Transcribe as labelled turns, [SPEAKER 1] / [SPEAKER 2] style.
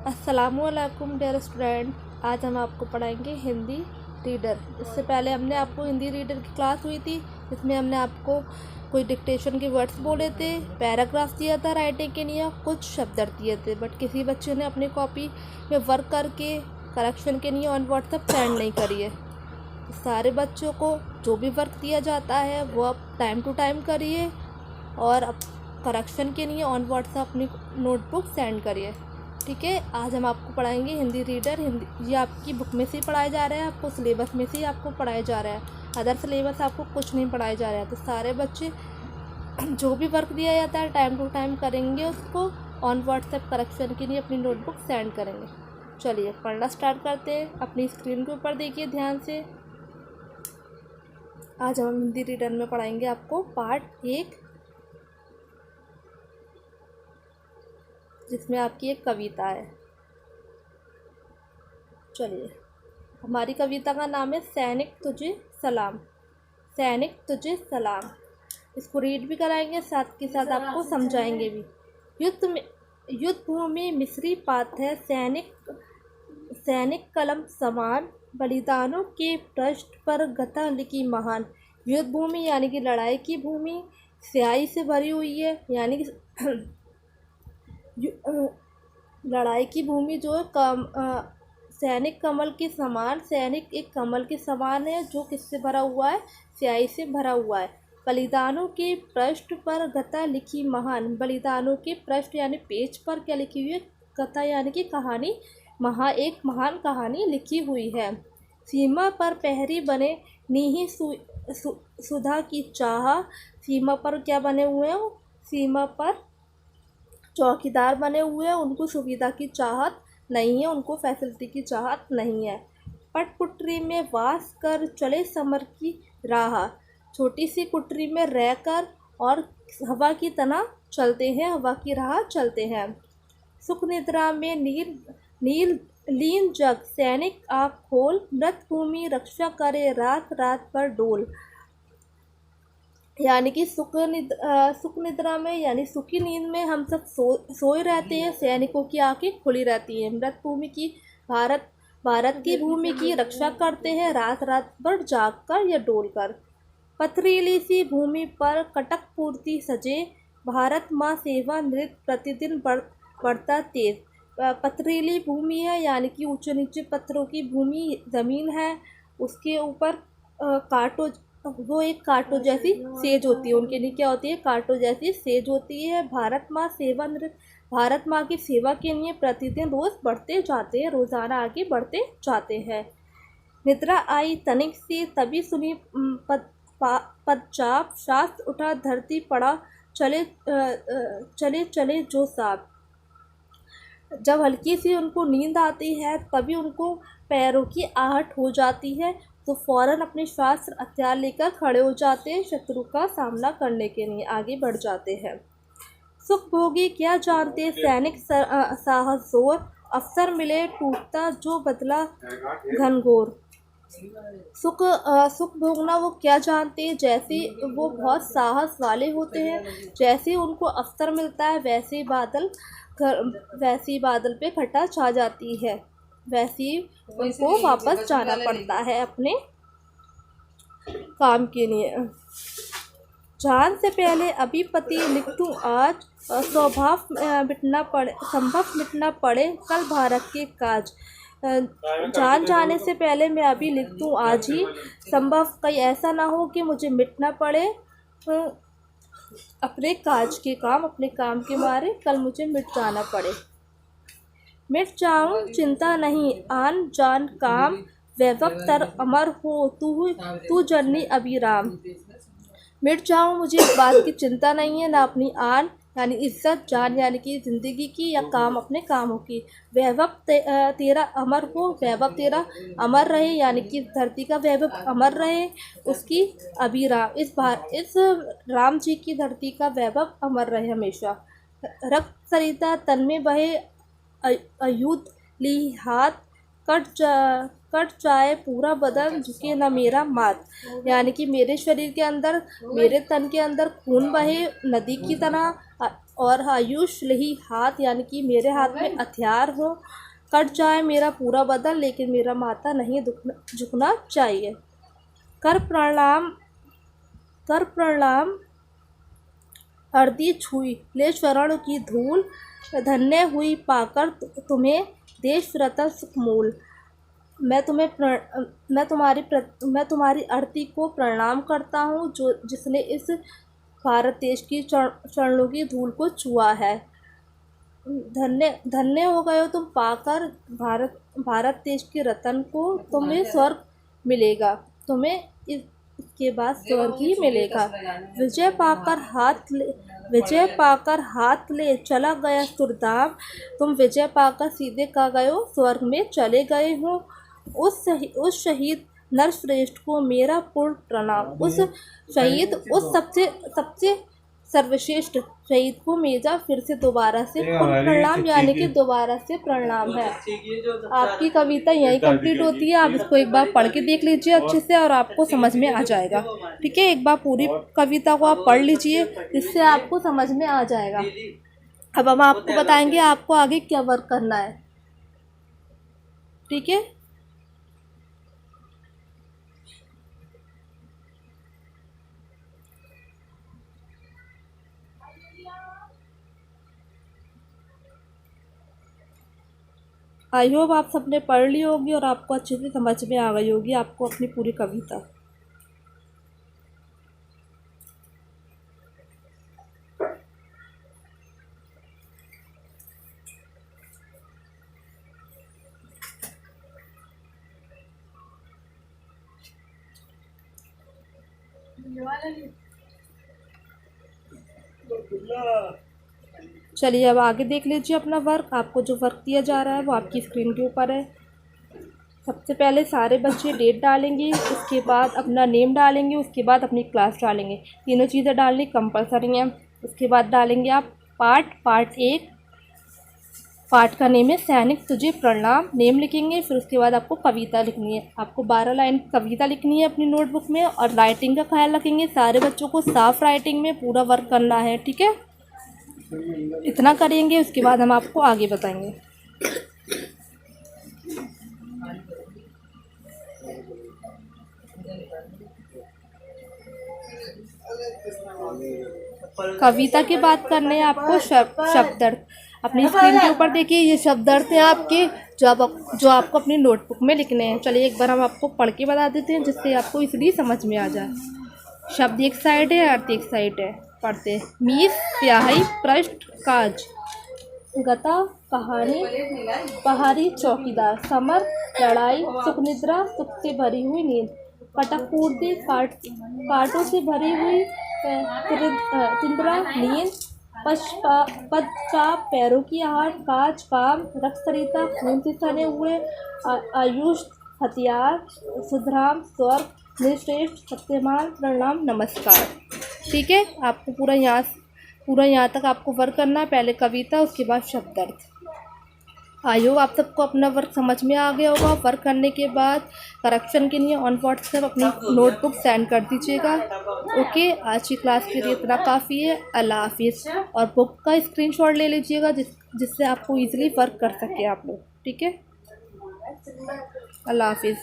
[SPEAKER 1] अस्सलामुअलैकुम dear student. आज हम आपको पढ़ाएंगे हिंदी रीडर। इससे पहले हमने आपको हिंदी रीडर की क्लास हुई थी, जिसमें हमने आपको कुछ डिक्टेशन के वर्ड्स बोले थे, पैराग्राफ दिया था राइटिंग के लिए, कुछ शब्द दिए थे। बट किसी बच्चे ने अपनी कॉपी में वर्क करके करेक्शन के लिए ऑन व्हाट्सएप सेंड नहीं करी है। सारे बच्चों को जो भी वर्क दिया जाता है वो आप टाइम टू टाइम करिए और अब करेक्शन के लिए ऑन व्हाट्सएप अपनी नोटबुक सेंड करिए। ठीक है, आज हम आपको पढ़ाएंगे हिंदी रीडर। हिंदी ये आपकी बुक में से ही पढ़ाया जा रहा है, आपको सिलेबस में से ही आपको पढ़ाया जा रहा है। अदर सिलेबस आपको कुछ नहीं पढ़ाया जा रहा है। तो सारे बच्चे जो भी वर्क दिया जाता है टाइम टू टाइम करेंगे, उसको ऑन व्हाट्सएप करेक्शन के लिए अपनी नोटबुक सेंड करेंगे। चलिए पढ़ना स्टार्ट करते हैं। अपनी स्क्रीन के ऊपर देखिए ध्यान से। आज हम हिंदी रीडर में पढ़ाएंगे आपको पार्ट 1, जिसमें आपकी एक कविता है। चलिए, हमारी कविता का नाम है सैनिक तुझे सलाम। सैनिक तुझे सलाम। इसको रीड भी कराएंगे, साथ के साथ आपको समझाएंगे भी। युद्ध भूमि मिस्री पात है, सैनिक कलम समान, बलिदानों के पृष्ठ पर गथा लिखी महान। युद्ध भूमि यानी कि लड़ाई की भूमि स्याही से भरी हुई है, यानी कि लड़ाई की भूमि जो है सैनिक कमल के समान। सैनिक एक कमल के समान है जो किससे भरा हुआ है? स्याही से भरा हुआ है। बलिदानों के पृष्ठ पर गथा लिखी महान। बलिदानों के पृष्ठ यानी पेज पर क्या लिखी हुई है? कथा यानी कि कहानी। एक महान कहानी लिखी हुई है। सीमा पर प्रहरी बने नीहि सुधा की चाह। सीमा पर क्या बने हुए हैं? सीमा पर चौकीदार बने हुए हैं। उनको सुविधा की चाहत नहीं है, उनको फैसिलिटी की चाहत नहीं है। पटकुटरी में वास कर चले समर की राह। छोटी सी कुटरी में रहकर और हवा की तरह चलते हैं, हवा की राह चलते हैं। सुख निद्रा में नील लीन जग, सैनिक आँख खोल, मृत भूमि रक्षा करे रात रात पर डोल। यानी कि सुख निद्रा में यानी सुखी नींद में हम सब सोए रहते हैं, सैनिकों की आंखें खुली रहती हैं। मृत भूमि की भारत की भूमि की रक्षा करते हैं रात रात भर जाग कर या डोल कर। पथरीली सी भूमि पर कटक पूर्ति सजे, भारत माँ सेवा नृत्य प्रतिदिन बढ़ता तेज। पथरीली भूमि है यानी कि ऊंचे नीचे पत्थरों की भूमि ज़मीन है, उसके ऊपर वो एक कांटो जैसी सेज होती है। उनके लिए क्या होती है? कांटो जैसी सेज होती है। भारत माँ की सेवा के लिए प्रतिदिन रोज बढ़ते जाते हैं, रोजाना आगे बढ़ते जाते हैं। निद्रा आई तनिक सी, तभी सुनी पदचाप, शास्त्र उठा धरती पड़ा, चले जो साथ। जब हल्की सी उनको नींद आती है तभी उनको पैरों की आहट हो जाती है, तो फौरन अपने शास्त्र हथियार लेकर खड़े हो जाते हैं, शत्रु का सामना करने के लिए आगे बढ़ जाते हैं। सुख भोगी क्या जानते सैनिक साहस जोर, अवसर मिले टूटता जो बदला घनघोर। सुख भोगना वो क्या जानते हैं? जैसे वो बहुत साहस वाले होते हैं, जैसे उनको अवसर मिलता है वैसे ही बादल पे घटा छा जाती है, वैसे ही उनको वापस जाना पड़ता है अपने काम के लिए। जान से पहले अभी पति लिख दूं आज, संभव मिटना पड़े कल भारत के काज। जान जाने से पहले मैं अभी लिख दूं आज ही, संभव कहीं ऐसा ना हो कि मुझे मिटना पड़े अपने काम के मारे कल मुझे मिट जाना पड़े। मिट जाऊं चिंता नहीं, आन जान काम, वैभव तर अमर हो तू जननी अभिराम। मिट जाऊं मुझे इस बात की चिंता नहीं है, ना अपनी आन यानी इज्जत, जान यानी कि ज़िंदगी की, या काम अपने कामों की। वैभव तेरा अमर हो, वैभव तेरा अमर रहे यानी कि धरती का वैभव अमर रहे, उसकी अभिराम इस राम जी की धरती का वैभव अमर रहे हमेशा। रक्त सरिता तन में बहे, अयुद्ध ली हाथ, कट जाए पूरा बदन, झुके न मेरा मात। यानी कि मेरे शरीर के अंदर, मेरे तन के अंदर खून बहे नदी की तरह, और आयुष ही हाथ यानी कि मेरे हाथ में हथियार हो, कट जाए मेरा पूरा बदन लेकिन मेरा माथा नहीं झुकना चाहिए। कर प्रणाम, कर प्रणाम अर्दी छुई ले चरण की धूल, धन्य हुई पाकर तुम्हें देश रतन सुखमूल। मैं तुम्हारी आरती को प्रणाम करता हूँ जो जिसने इस भारत देश की चरणों की धूल को छुआ है। धन्य धन्य हो गए हो तुम पाकर भारत देश के रतन को। तुम्हें स्वर्ग मिलेगा, तुम्हें इसके बाद स्वर्ग ही मिलेगा। विजय पाकर हाथ ले चला गया सुरधाम। तुम विजय पाकर सीधे कहाँ गए हो? स्वर्ग में चले गए हो। उस शहीद नरश्रेष्ठ को मेरा पूर्ण प्रणाम। उस शहीद, उस सबसे सर्वश्रेष्ठ शहीद को मेरा फिर से दोबारा से पूर्ण प्रणाम, यानी कि दोबारा से प्रणाम है। आपकी कविता यहीं कंप्लीट होती है। आप इसको एक बार पढ़ के देख लीजिए अच्छे से और आपको समझ में आ जाएगा। ठीक है, एक बार पूरी कविता को आप पढ़ लीजिए, जिससे आपको समझ में आ जाएगा। अब हम आपको बताएंगे आपको आगे क्या वर्क करना है। ठीक है, आई होप आप सबने पढ़ ली होगी और आपको अच्छे से समझ में आ गई होगी आपको अपनी पूरी कविता। चलिए अब आगे देख लीजिए अपना वर्क। आपको जो वर्क दिया जा रहा है वो आपकी स्क्रीन के ऊपर है। सबसे पहले सारे बच्चे डेट डालेंगे, उसके बाद अपना नेम डालेंगे, उसके बाद अपनी क्लास डालेंगे। तीनों चीज़ें डालनी कंपलसरी हैं। उसके बाद डालेंगे आप पार्ट 1। पार्ट का नेम है सैनिक तुझे प्रणाम, नेम लिखेंगे। फिर उसके बाद आपको कविता लिखनी है। आपको 12 लाइन कविता लिखनी है अपनी नोटबुक में और राइटिंग का ख्याल रखेंगे। सारे बच्चों को साफ राइटिंग में पूरा वर्क करना है। ठीक है, इतना करेंगे, उसके बाद हम आपको आगे बताएंगे। कविता की बात करने हैं आपको शब्दार्थ। अपनी स्क्रीन के ऊपर देखिए, ये शब्दार्थ हैं आपके जो आपको अपनी नोटबुक में लिखने हैं। चलिए एक बार हम आपको पढ़ के बता देते हैं जिससे आपको इसलिए समझ में आ जाए। शब्द एक साइड है, अर्थ एक साइड है। पढ़ते हैं। मीस स्याही पृष्ठ काज, गता कहानी पहाड़ी चौकीदार, समर लड़ाई, सुख निद्रा सुख से भरी हुई नींद, कटक पूर्ति कांटों से भरी हुई तिंद्रा नींद, पद का पैरों की आहट, काज काम, रक्तसरिता खून से सने हुए, आयुष हथियार, सुधराम स्वर्ग, निश्रेष्ठ सत्यमान प्रणाम नमस्कार। ठीक है, आपको पूरा यहाँ तक आपको वर्क करना है। पहले कविता, उसके बाद शब्दार्थ। आई होप आप सबको अपना वर्क समझ में आ गया होगा। वर्क करने के बाद करेक्शन के लिए ऑन व्हाट्सएप अपनी नोटबुक सेंड कर दीजिएगा। ओके, आज की क्लास के लिए इतना काफ़ी है। अल्लाह हाफिज़। और बुक का स्क्रीनशॉट ले लीजिएगा जिससे आपको ईजिली वर्क कर सके आप लोग। ठीक है, अल्लाह हाफिज़।